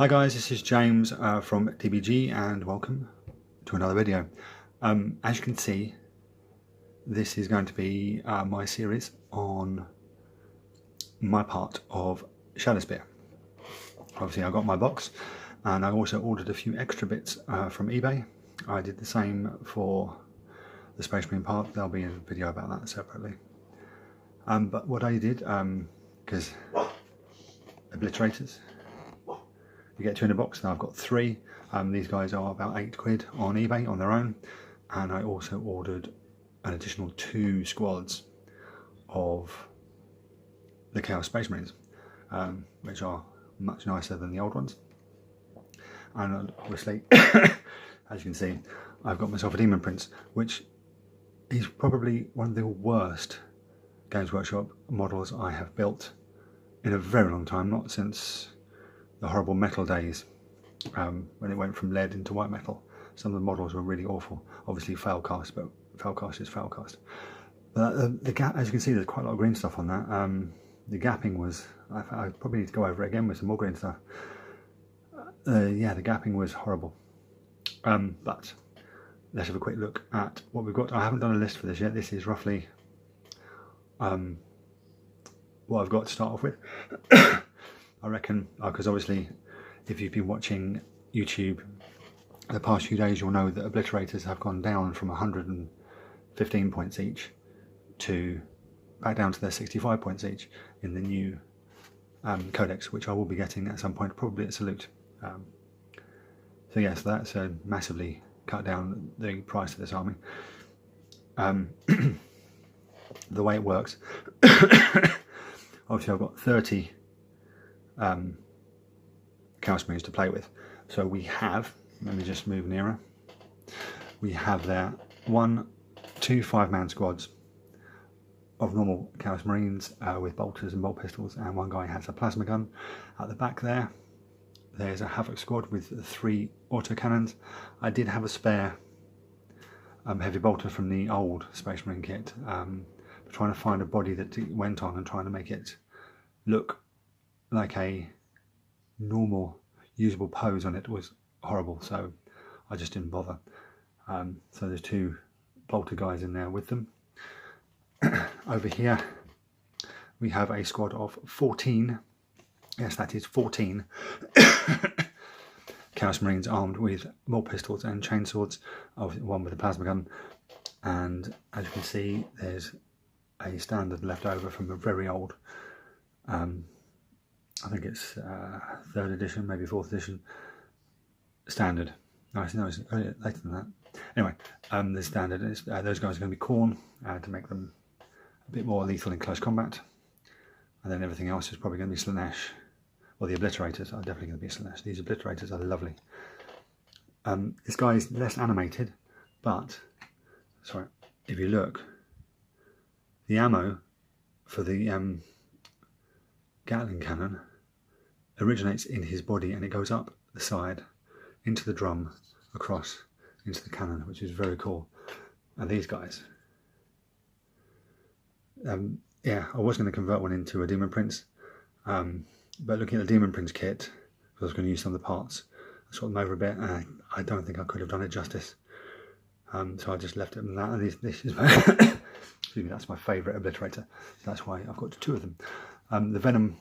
Hi guys, this is James from DBG and welcome to another video. As you can see, this is going to be my series on my part of Shadowspear. Obviously I got my box and I also ordered a few extra bits from eBay. I did the same for the Space Marine part. There'll be a video about that separately. But what I did, because Obliterators, you get two in a box. Now I've got three. These guys are about £8 on eBay on their own, and I also ordered an additional 2 squads of the Chaos Space Marines, which are much nicer than the old ones. And obviously, as you can see, I've got myself a Demon Prince, which is probably one of the worst Games Workshop models I have built in a very long time, not since the horrible metal days, when it went from lead into white metal. Some of the models were really awful. Obviously failcast, but failcast is failcast. But the gap, as you can see, there's quite a lot of green stuff on that. The gapping was, I probably need to go over it again with some more green stuff. Yeah, the gapping was horrible. But let's have a quick look at what we've got. I haven't done a list for this yet. This is roughly what I've got to start off with. I reckon, because obviously if you've been watching YouTube the past few days, you'll know that Obliterators have gone down from 115 points each to back down to their 65 points each in the new codex, which I will be getting at some point, probably at Salute. So yes, that's massively cut down the price of this army. The way it works, obviously I've got 30 Chaos Marines to play with. So we have, let me just move nearer, we have there 1, 2 5-man squads of normal Chaos Marines with bolters and bolt pistols, and one guy has a plasma gun. At the back there's a Havoc squad with 3 autocannons. I did have a spare heavy bolter from the old Space Marine kit, trying to find a body that it went on and trying to make it look like a normal usable pose on it was horrible, so I just didn't bother. So there's 2 bolter guys in there with them. Over here we have a squad of 14, yes that is 14 Chaos Marines armed with more pistols and chainswords, one with a plasma gun, and as you can see there's a standard left over from a very old, I think it's 3rd edition, maybe 4th edition standard. No, it's later than that. Anyway, the standard is those guys are going to be Khorne to make them a bit more lethal in close combat, and then everything else is probably going to be Slanesh. Well, the Obliterators are definitely going to be Slanesh. These Obliterators are lovely. This guy is less animated, but sorry, if you look, the ammo for the Gatling cannon originates in his body and it goes up the side into the drum across into the cannon, which is very cool. And these guys, yeah, I was going to convert one into a Demon Prince, but looking at the Demon Prince kit, because I was going to use some of the parts, I swapped them over a bit, and I don't think I could have done it justice. So I just left it in that. And this is excuse me, that's my favourite Obliterator, so that's why I've got 2 of them. The Venom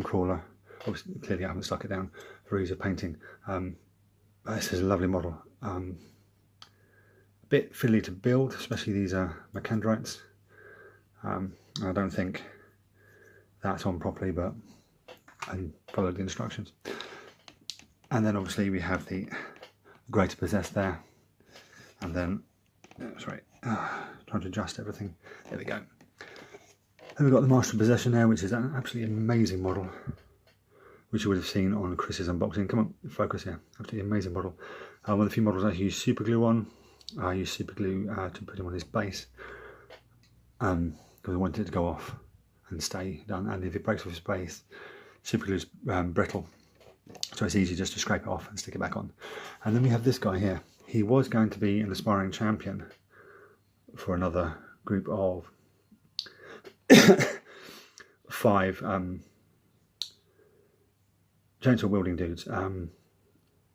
Crawler, obviously clearly I haven't stuck it down for ease of painting. This is a lovely model. A bit fiddly to build, especially these Macandrites. I don't think that's on properly, but I followed the instructions. And then obviously we have the Greater Possessed there, and then sorry, trying to adjust everything. There we go. Then we've got the Master of Possession there, which is an absolutely amazing model, which you would have seen on Chris's unboxing. Come on, focus here. Absolutely amazing model. One of the few models I use super glue on. I use super glue to put him on his base, because I wanted it to go off and stay done. And if it breaks off his base, super glue is brittle, so it's easy just to scrape it off and stick it back on. And then we have this guy here. He was going to be an aspiring champion for another group of 5 chainsaw wielding dudes.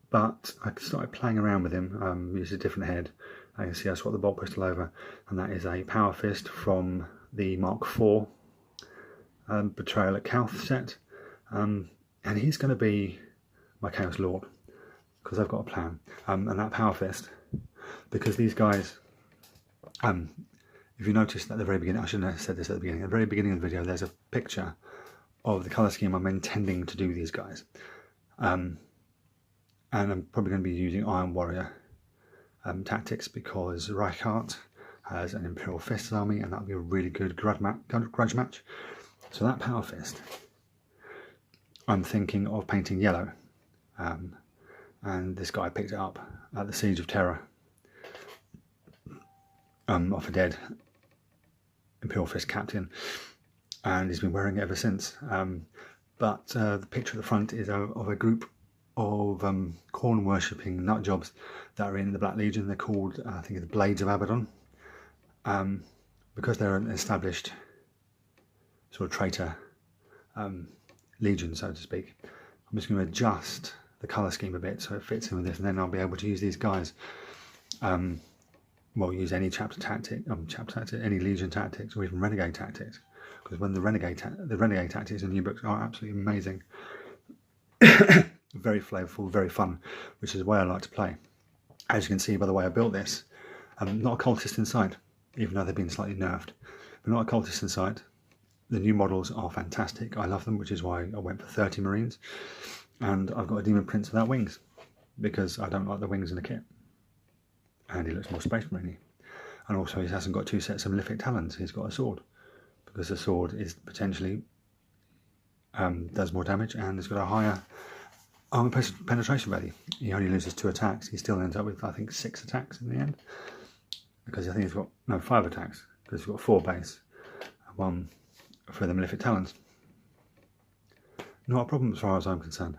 But I started playing around with him, used a different head. You can see I swapped the bolt pistol over, and that is a Power Fist from the Mark IV Betrayal at Calth set. And he's going to be my Chaos Lord, because I've got a plan. And that Power Fist, because these guys, if you noticed at the very beginning, I shouldn't have said this at the beginning, at the very beginning of the video, there's a picture of the colour scheme I'm intending to do these guys. And I'm probably going to be using Iron Warrior tactics, because Reichardt has an Imperial Fist army, and that'll be a really good grudge match. So that Power Fist, I'm thinking of painting yellow. And this guy picked it up at the Siege of Terror off a dead Imperial Fist captain, and he's been wearing it ever since. But the picture at the front is of a group of corn worshipping nut jobs that are in the Black Legion. They're called, I think, the Blades of Abaddon, because they're an established sort of traitor legion, so to speak. I'm just going to adjust the colour scheme a bit so it fits in with this, and then I'll be able to use these guys. Well, use any chapter tactic, any Legion tactics, or even Renegade tactics, because when the Renegade tactics in new books are absolutely amazing. Very flavourful, very fun, which is the way I like to play. As you can see by the way I built this, not a cultist in sight, even though they've been slightly nerfed, but not a cultist in sight. The new models are fantastic, I love them, which is why I went for 30 Marines, and I've got a Demon Prince without wings, because I don't like the wings in the kit, and he looks more Space Marine-y. And also he hasn't got 2 sets of Malefic Talons, he's got a sword, because the sword is potentially does more damage, and it's got a higher armor penetration value. He only loses 2 attacks. He still ends up with, I think, 6 attacks in the end, because I think he's got 5 attacks, because he's got 4 base and 1 for the Malefic Talons. Not a problem as far as I'm concerned.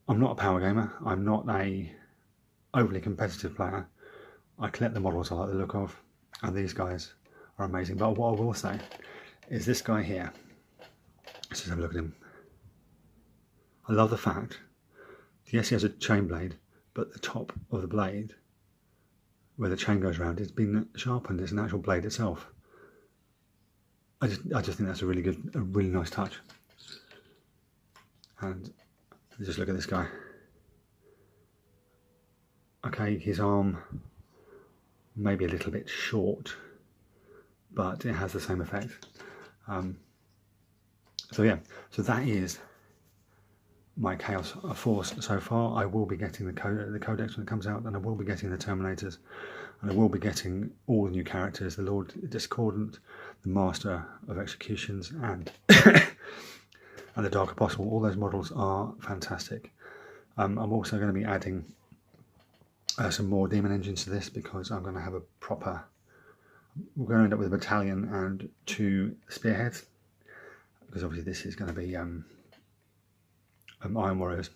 I'm not a power gamer. I'm not a overly competitive player. I collect the models I like the look of, and these guys are amazing. But what I will say is this guy here. Let's just have a look at him. I love the fact, yes, he has a chain blade, but the top of the blade, where the chain goes around, it's been sharpened. It's an actual blade itself. I just think that's a really nice touch. And just look at this guy. Okay, his arm may be a little bit short, but it has the same effect. So yeah, so that is my Chaos Force so far. I will be getting the Codex when it comes out, and I will be getting the Terminators, and I will be getting all the new characters, the Lord Discordant, the Master of Executions, and and the Dark Apostle. All those models are fantastic. I'm also going to be adding some more demon engines to this, because I'm going to have a proper, we're going to end up with a battalion and 2 spearheads, because obviously this is going to be Iron Warriors.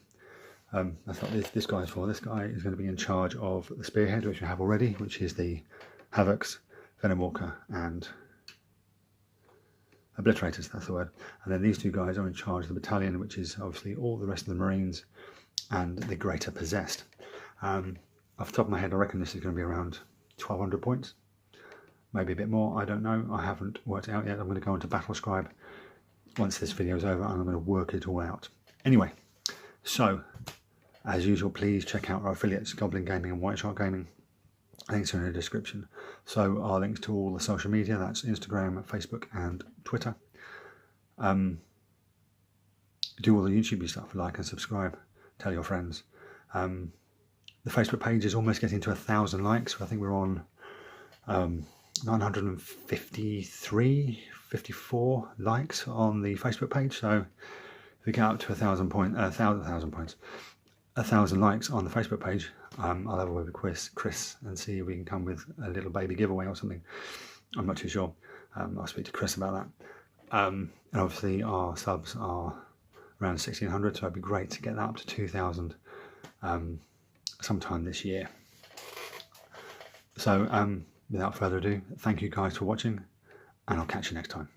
That's what this guy is for. This guy is going to be in charge of the spearhead, which we have already, which is the Havocs, Venomwalker, and Obliterators, that's the word. And then these 2 guys are in charge of the battalion, which is obviously all the rest of the Marines and the Greater Possessed. Off the top of my head, I reckon this is going to be around 1200 points, maybe a bit more, I don't know. I haven't worked it out yet. I'm going to go into Battle Scribe once this video is over, and I'm going to work it all out. Anyway, so as usual, please check out our affiliates, Goblin Gaming and White Shark Gaming. Links are in the description. So our links to all the social media, that's Instagram, Facebook and Twitter. Do all the YouTube stuff, like and subscribe, tell your friends. The Facebook page is almost getting to 1,000 likes. I think we're on 953, 54 likes on the Facebook page. So if we get up to 1,000 likes on the Facebook page, I'll have a word with Chris and see if we can come with a little baby giveaway or something. I'm not too sure. I'll speak to Chris about that. And obviously our subs are around 1,600, so it'd be great to get that up to 2,000 sometime this year. So without further ado, thank you guys for watching, and I'll catch you next time.